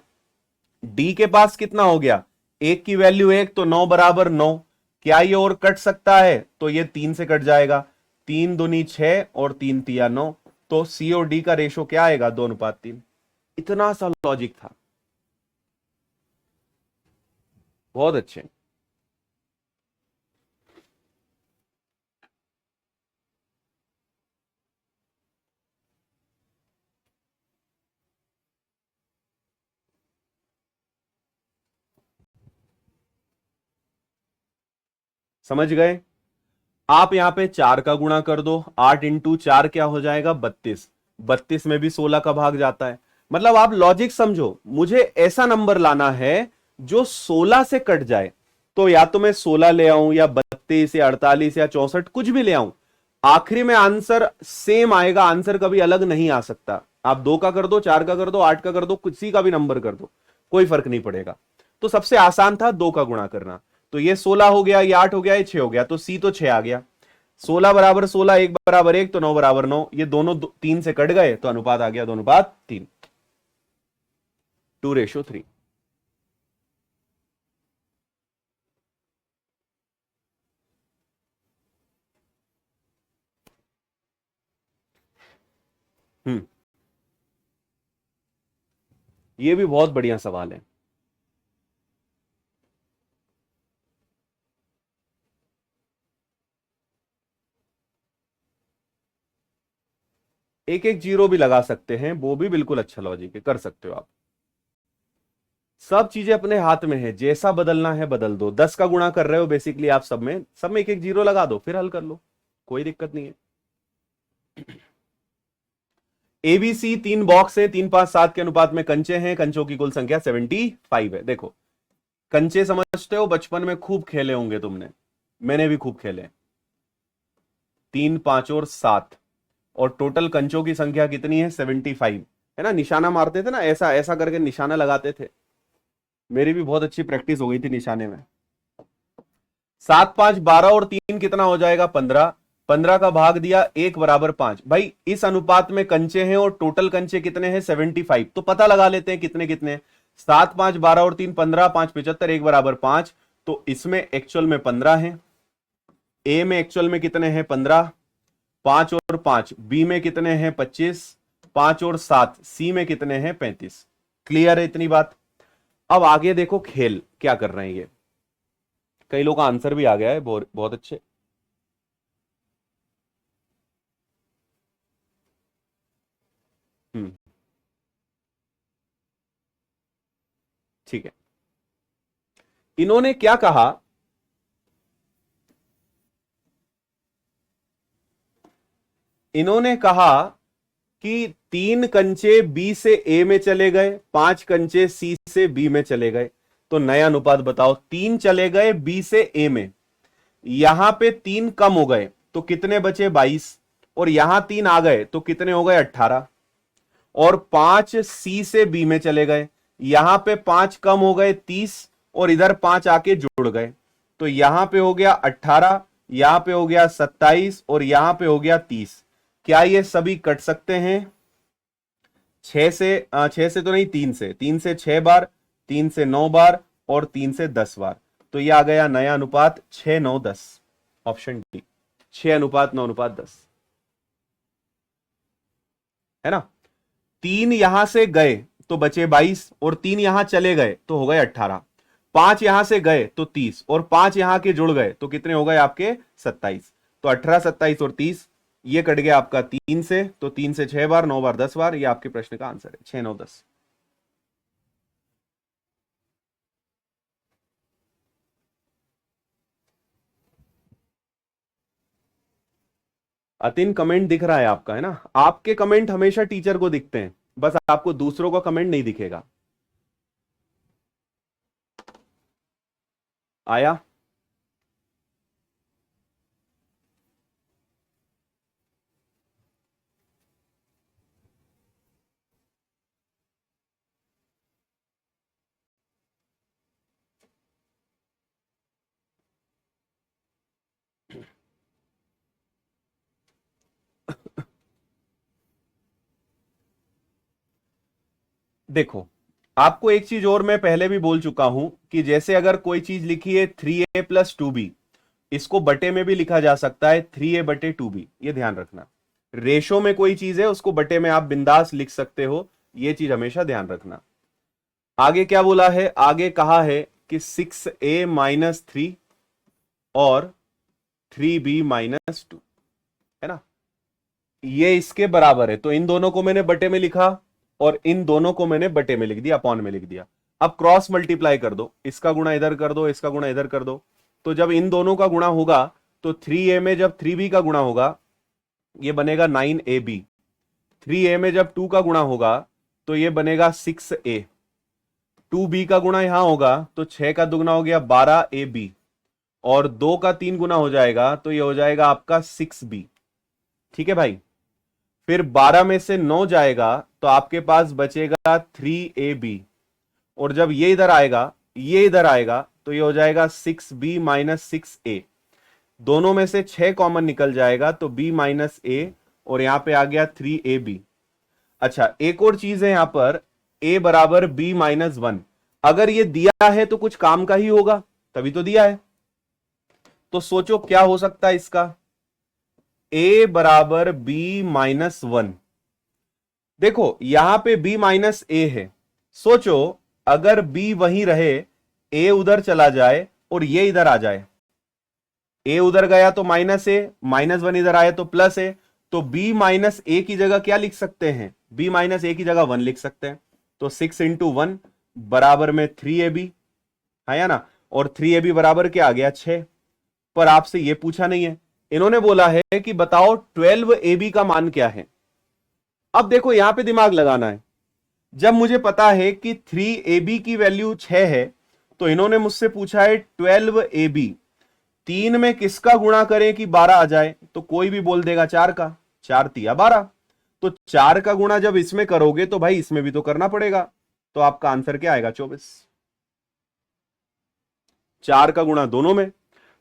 डी के पास कितना हो गया? 1 की वैल्यू 1, तो 9 बराबर 9। क्या ये और कट सकता है? तो ये 3 से कट जाएगा। 3 दूनी 6 और 3 तिया 9। तो सी और डी का रेशो क्या आएगा? 2:3। इतना सा लॉजिक था। बहुत अच्छे। समझ गए? आप यहां पे 4 का गुणा कर दो। 8 इंटू 4 क्या हो जाएगा? 32। 32 में भी 16 का भाग जाता है। मतलब आप लॉजिक समझो, मुझे ऐसा नंबर लाना है जो 16 से कट जाए। तो या तो मैं 16 ले आऊं, या 32 या 48 या 64, कुछ भी ले आऊं, आखिरी में आंसर सेम आएगा। आंसर कभी अलग नहीं आ सकता। आप 2 का कर दो, 4 का कर दो, 8 का कर दो, किसी का भी नंबर कर दो, कोई फर्क नहीं पड़ेगा। तो सबसे आसान था 2 का गुणा करना। तो ये 16 हो गया, ये 8 हो गया, ये 6 हो गया, तो सी तो 6 आ गया। 16 बराबर 16, 1 बराबर 1, तो 9 बराबर 9। ये दोनों 3 से कट गए, तो अनुपात आ गया 2:3, 2:3। हम्म, ये भी बहुत बढ़िया सवाल है। एक एक जीरो भी लगा सकते हैं, वो भी बिल्कुल अच्छा लॉजिक है, कर सकते हो आप। सब चीजें अपने हाथ में है, जैसा बदलना है बदल दो। 10 का गुणा कर रहे हो बेसिकली आप, सब में एक एक जीरो लगा दो, फिर हल कर लो, कोई दिक्कत नहीं है। एबीसी 3 बॉक्स है, 3, 5, 7 के अनुपात में कंचे हैं। कंचों की कुल संख्या 75 है। देखो कंचे समझते हो, बचपन में खूब खेले होंगे तुमने, मैंने भी खूब खेले। 3, 5 और 7, और टोटल कंचों की संख्या कितनी है? 75 है ना। निशाना मारते थे ना, ऐसा ऐसा करके निशाना लगाते थे। मेरी भी बहुत अच्छी प्रैक्टिस हो गई थी निशाने में। 7, 5, 12 और 3 कितना हो जाएगा? 15। 15 का भाग दिया, 1 बराबर 5। भाई इस अनुपात में कंचे हैं और टोटल कंचे कितने हैं? 75। तो पता लगा लेते हैं कितने कितने। 7, 5, 12 और 3 15, 5 75, 1 बराबर 5। तो इसमें एक्चुअल में 15 है। ए में एक्चुअल में कितने हैं? 15। 5 और 5 बी में कितने हैं? 25। 5 और 7 सी में कितने हैं? 35। क्लियर है इतनी बात? अब आगे देखो खेल क्या कर रहे हैं ये। कई लोग का आंसर भी आ गया है, बहुत बहुत अच्छे। हम्म, ठीक है। इन्होंने क्या कहा, इन्होंने कहा कि 3 कंचे बी से ए में चले गए, 5 कंचे सी से बी में चले गए। तो नया अनुपात बताओ। 3 चले गए बी से ए में, यहां पे 3 कम हो गए तो कितने बचे? 22। और यहां 3 आ गए तो कितने हो गए? 18। और 5 सी से बी में चले गए, यहां पे 5 कम हो गए, 30। और इधर 5 आके जुड़ गए, तो यहां पे हो गया 18, यहां पे हो गया 27, और यहां पे हो गया 30। क्या ये सभी कट सकते हैं? 6 से तो नहीं, 3 से 6 बार, 3 से 9 बार, और 3 से 10 बार। तो ये आ गया नया अनुपात 6, 9, 10। Option D, 6:9:10। है ना। 3 यहां से गए तो बचे 22 और 3 यहां चले गए तो हो गए 18। 5 यहां से गए तो 30 और 5 यहां के जुड़ गए तो कितने हो गए आपके 27। तो 18, 27 और 30 ये कट गया आपका 3 से, तो 3 से 6 बार, 9 बार 10 बार, ये आपके प्रश्न का आंसर है 6, 9, 10। अतिन कमेंट दिख रहा है आपका, है ना। आपके कमेंट हमेशा टीचर को दिखते हैं, बस आपको दूसरों का कमेंट नहीं दिखेगा। आया। देखो, आपको एक चीज और मैं पहले भी बोल चुका हूं कि जैसे अगर कोई चीज लिखी है 3a+2b, इसको बटे में भी लिखा जा सकता है 3a/2b, ये ध्यान रखना। रेशो में कोई चीज है उसको बटे में आप बिंदास लिख सकते हो, ये चीज हमेशा ध्यान रखना। आगे क्या बोला है, आगे कहा है कि 6a-3 और 3b-2, है ना, ये इसके बराबर है। तो इन दोनों को मैंने बटे में लिखा और इन दोनों को मैंने बटे में लिख दिया, अपॉन में लिख दिया। अब क्रॉस मल्टीप्लाई कर दो, इसका गुणा इधर कर दो, इसका गुणा इधर कर दो। तो जब इन दोनों का गुणा होगा तो 3a में जब 3b का गुणा होगा ये बनेगा 9ab। 3a में जब 2 का गुणा होगा तो ये बनेगा 6a। 2b का गुणा यहां होगा तो 6 का दुगना हो गया 12ab, और 2 का 3 गुना हो जाएगा तो ये हो जाएगा आपका 6b। ठीक है भाई। फिर 12 में से 9 जाएगा तो आपके पास बचेगा 3ab, और जब ये इधर आएगा, ये इधर आएगा तो ये हो जाएगा 6b-6a। दोनों में से 6 कॉमन निकल जाएगा तो b-a, और यहां पे आ गया 3ab। अच्छा, एक और चीज है यहां पर, a बराबर b-1। अगर ये दिया है तो कुछ काम का ही होगा, तभी तो दिया है। तो सोचो क्या हो सकता है इसका, a बराबर b-1। देखो यहां पे b-a है, सोचो अगर b वहीं रहे, a उधर चला जाए और ये इधर आ जाए, a उधर गया तो -a, -1 इधर आया तो +a, तो b-a की जगह क्या लिख सकते हैं, b-a की जगह 1 लिख सकते हैं। तो 6 × 1 बराबर में 3ab, है या ना, और 3ab बराबर क्या आ गया 6। पर आपसे यह पूछा नहीं है, इन्होंने बोला है कि बताओ 12ab का मान क्या है। अब देखो यहां पे दिमाग लगाना है, जब मुझे पता है कि 3ab की वैल्यू 6 है तो इन्होंने मुझसे पूछा है 12ab, 3 में किसका गुणा करें कि 12 आ जाए, तो कोई भी बोल देगा 4 का, 4 तिया 12। तो 4 का गुणा जब इसमें करोगे तो भाई इसमें भी तो करना पड़ेगा, तो आपका आंसर क्या आएगा 24। 4 का गुणा दोनों में,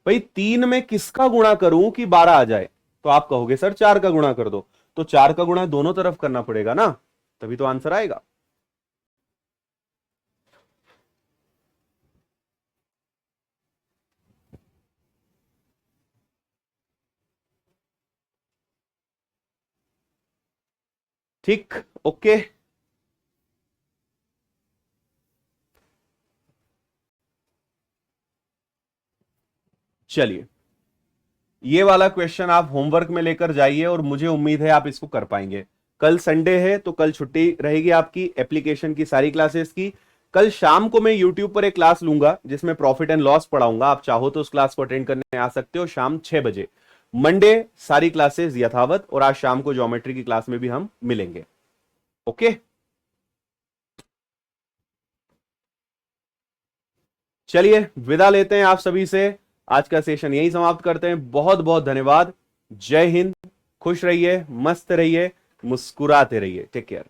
भाई 3 में किसका गुणा करूं कि 12 आ जाए, तो आप कहोगे सर 4 का गुणा कर दो, तो 4 का गुणा दोनों तरफ करना पड़ेगा ना, तभी तो आंसर आएगा। ठीक, ओके। चलिए, ये वाला क्वेश्चन आप होमवर्क में लेकर जाइए और मुझे उम्मीद है आप इसको कर पाएंगे। कल संडे है तो कल छुट्टी रहेगी आपकी एप्लीकेशन की सारी क्लासेस की। कल शाम को मैं यूट्यूब पर एक क्लास लूंगा जिसमें प्रॉफिट एंड लॉस पढ़ाऊंगा, आप चाहो तो उस क्लास को अटेंड करने आ सकते हो शाम 6 बजे। मंडे सारी क्लासेस यथावत, और आज शाम को ज्योमेट्री की क्लास में भी हम मिलेंगे। ओके, चलिए विदा लेते हैं आप सभी से, आज का सेशन यही समाप्त करते हैं। बहुत बहुत धन्यवाद। जय हिंद, खुश रहिए, मस्त रहिए, मुस्कुराते रहिए। Take care.